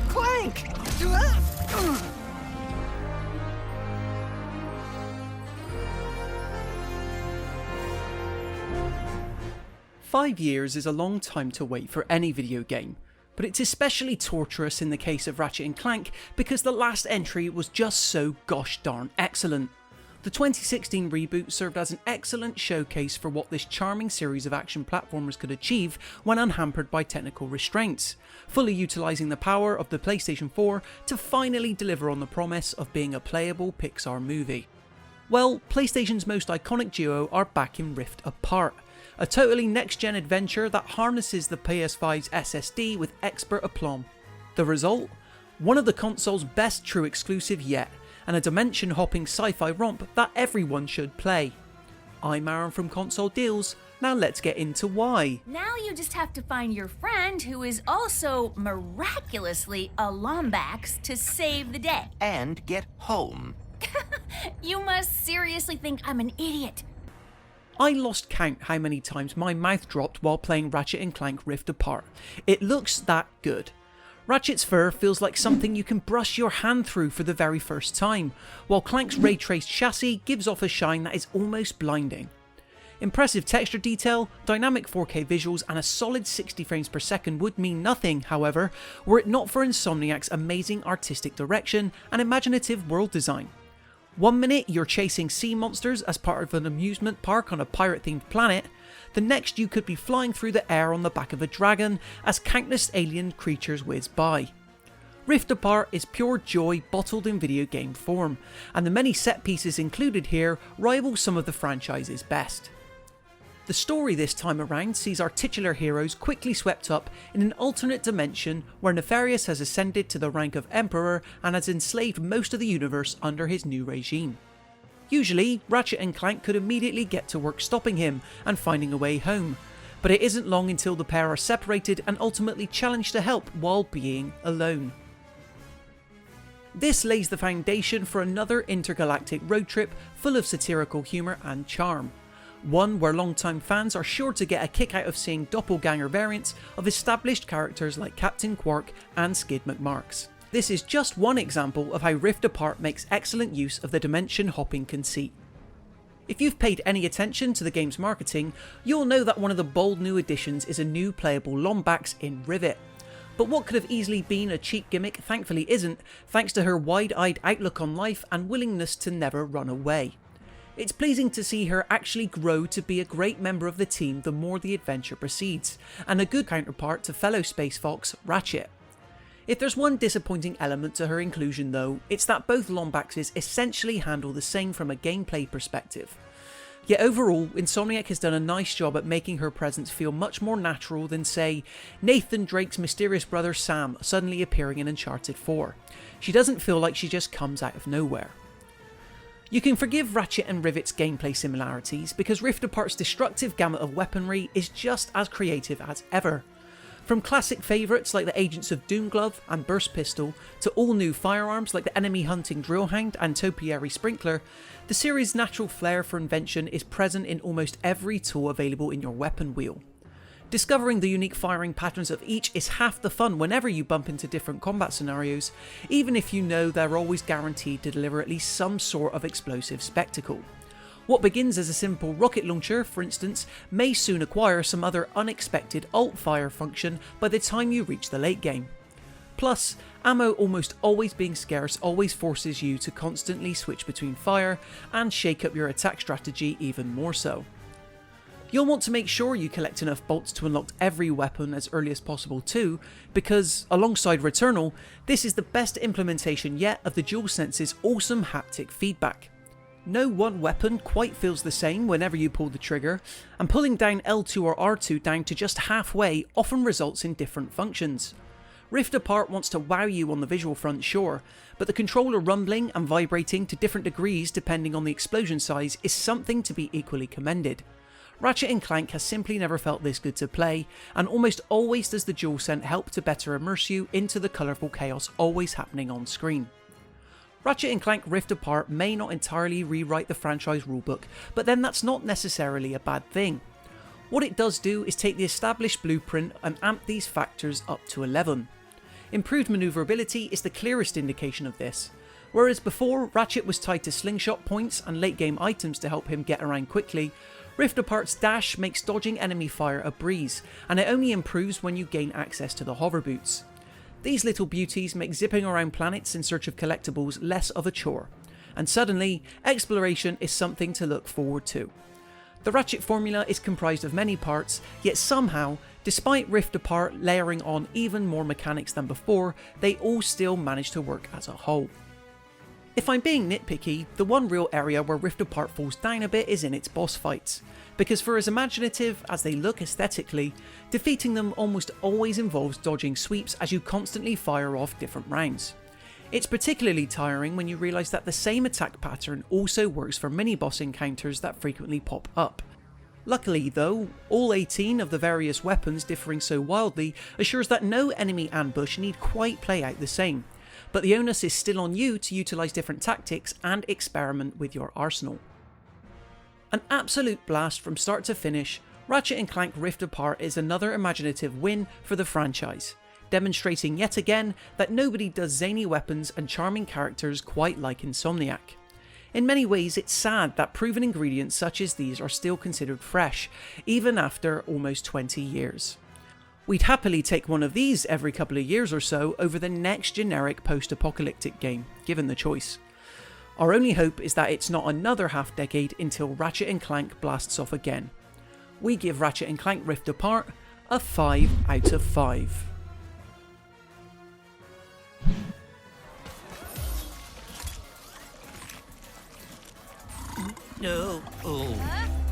Clank! 5 years is a long time to wait for any video game, but it's especially torturous in the case of Ratchet and Clank because the last entry was just so gosh darn excellent. The 2016 reboot served as an excellent showcase for what this charming series of action platformers could achieve when unhampered by technical restraints, fully utilising the power of the PlayStation 4 to finally deliver on the promise of being a playable Pixar movie. Well, PlayStation's most iconic duo are back in Rift Apart, a totally next-gen adventure that harnesses the PS5's SSD with expert aplomb. The result? One of the console's best true exclusive yet, and a dimension-hopping sci-fi romp that everyone should play. I'm Aaron from Console Deals, now let's get into why. Now you just have to find your friend who is also miraculously a Lombax to save the day. And get home. You must seriously think I'm an idiot. I lost count how many times my mouth dropped while playing Ratchet and Clank Rift Apart. It looks that good. Ratchet's fur feels like something you can brush your hand through for the very first time, while Clank's ray-traced chassis gives off a shine that is almost blinding. Impressive texture detail, dynamic 4K visuals and a solid 60 frames per second would mean nothing, however, were it not for Insomniac's amazing artistic direction and imaginative world design. 1 minute you're chasing sea monsters as part of an amusement park on a pirate-themed planet, the next you could be flying through the air on the back of a dragon as countless alien creatures whiz by. Rift Apart is pure joy bottled in video game form, and the many set pieces included here rival some of the franchise's best. The story this time around sees our titular heroes quickly swept up in an alternate dimension where Nefarious has ascended to the rank of Emperor and has enslaved most of the universe under his new regime. Usually, Ratchet and Clank could immediately get to work stopping him and finding a way home, but it isn't long until the pair are separated and ultimately challenged to help while being alone. This lays the foundation for another intergalactic road trip full of satirical humour and charm. One where longtime fans are sure to get a kick out of seeing doppelganger variants of established characters like Captain Quark and Skid McMarx. This is just one example of how Rift Apart makes excellent use of the dimension hopping conceit. If you've paid any attention to the game's marketing, you'll know that one of the bold new additions is a new playable Lombax in Rivet. But what could have easily been a cheap gimmick thankfully isn't, thanks to her wide-eyed outlook on life and willingness to never run away. It's pleasing to see her actually grow to be a great member of the team the more the adventure proceeds, and a good counterpart to fellow space fox Ratchet. If there's one disappointing element to her inclusion though, it's that both Lombaxes essentially handle the same from a gameplay perspective. Yet overall, Insomniac has done a nice job at making her presence feel much more natural than, say, Nathan Drake's mysterious brother Sam suddenly appearing in Uncharted 4. She doesn't feel like she just comes out of nowhere. You can forgive Ratchet and Rivet's gameplay similarities because Rift Apart's destructive gamut of weaponry is just as creative as ever. From classic favourites like the Agents of Doomglove and Burst Pistol to all new firearms like the enemy hunting Drillhound and Topiary Sprinkler, the series' natural flair for invention is present in almost every tool available in your weapon wheel. Discovering the unique firing patterns of each is half the fun whenever you bump into different combat scenarios, even if you know they're always guaranteed to deliver at least some sort of explosive spectacle. What begins as a simple rocket launcher, for instance, may soon acquire some other unexpected alt-fire function by the time you reach the late game. Plus, ammo almost always being scarce always forces you to constantly switch between fire and shake up your attack strategy even more so. You'll want to make sure you collect enough bolts to unlock every weapon as early as possible too, because, alongside Returnal, this is the best implementation yet of the DualSense's awesome haptic feedback. No one weapon quite feels the same whenever you pull the trigger, and pulling down L2 or R2 down to just halfway often results in different functions. Rift Apart wants to wow you on the visual front, sure, but the controller rumbling and vibrating to different degrees depending on the explosion size is something to be equally commended. Ratchet and Clank has simply never felt this good to play, and almost always does the DualSense help to better immerse you into the colourful chaos always happening on screen. Ratchet & Clank Rift Apart may not entirely rewrite the franchise rulebook, but then that's not necessarily a bad thing. What it does do is take the established blueprint and amp these factors up to 11. Improved maneuverability is the clearest indication of this. Whereas before, Ratchet was tied to slingshot points and late game items to help him get around quickly, Rift Apart's dash makes dodging enemy fire a breeze, and it only improves when you gain access to the hover boots. These little beauties make zipping around planets in search of collectibles less of a chore, and suddenly, exploration is something to look forward to. The Ratchet formula is comprised of many parts, yet somehow, despite Rift Apart layering on even more mechanics than before, they all still manage to work as a whole. If I'm being nitpicky, the one real area where Rift Apart falls down a bit is in its boss fights, because for as imaginative as they look aesthetically, defeating them almost always involves dodging sweeps as you constantly fire off different rounds. It's particularly tiring when you realise that the same attack pattern also works for mini-boss encounters that frequently pop up. Luckily though, all 18 of the various weapons differing so wildly assures that no enemy ambush need quite play out the same, but the onus is still on you to utilise different tactics and experiment with your arsenal. An absolute blast from start to finish, Ratchet & Clank Rift Apart is another imaginative win for the franchise, demonstrating yet again that nobody does zany weapons and charming characters quite like Insomniac. In many ways, it's sad that proven ingredients such as these are still considered fresh, even after almost 20 years. We'd happily take one of these every couple of years or so over the next generic post-apocalyptic game, given the choice. Our only hope is that it's not another half decade until Ratchet & Clank blasts off again. We give Ratchet & Clank Rift Apart a 5 out of 5. No. Oh.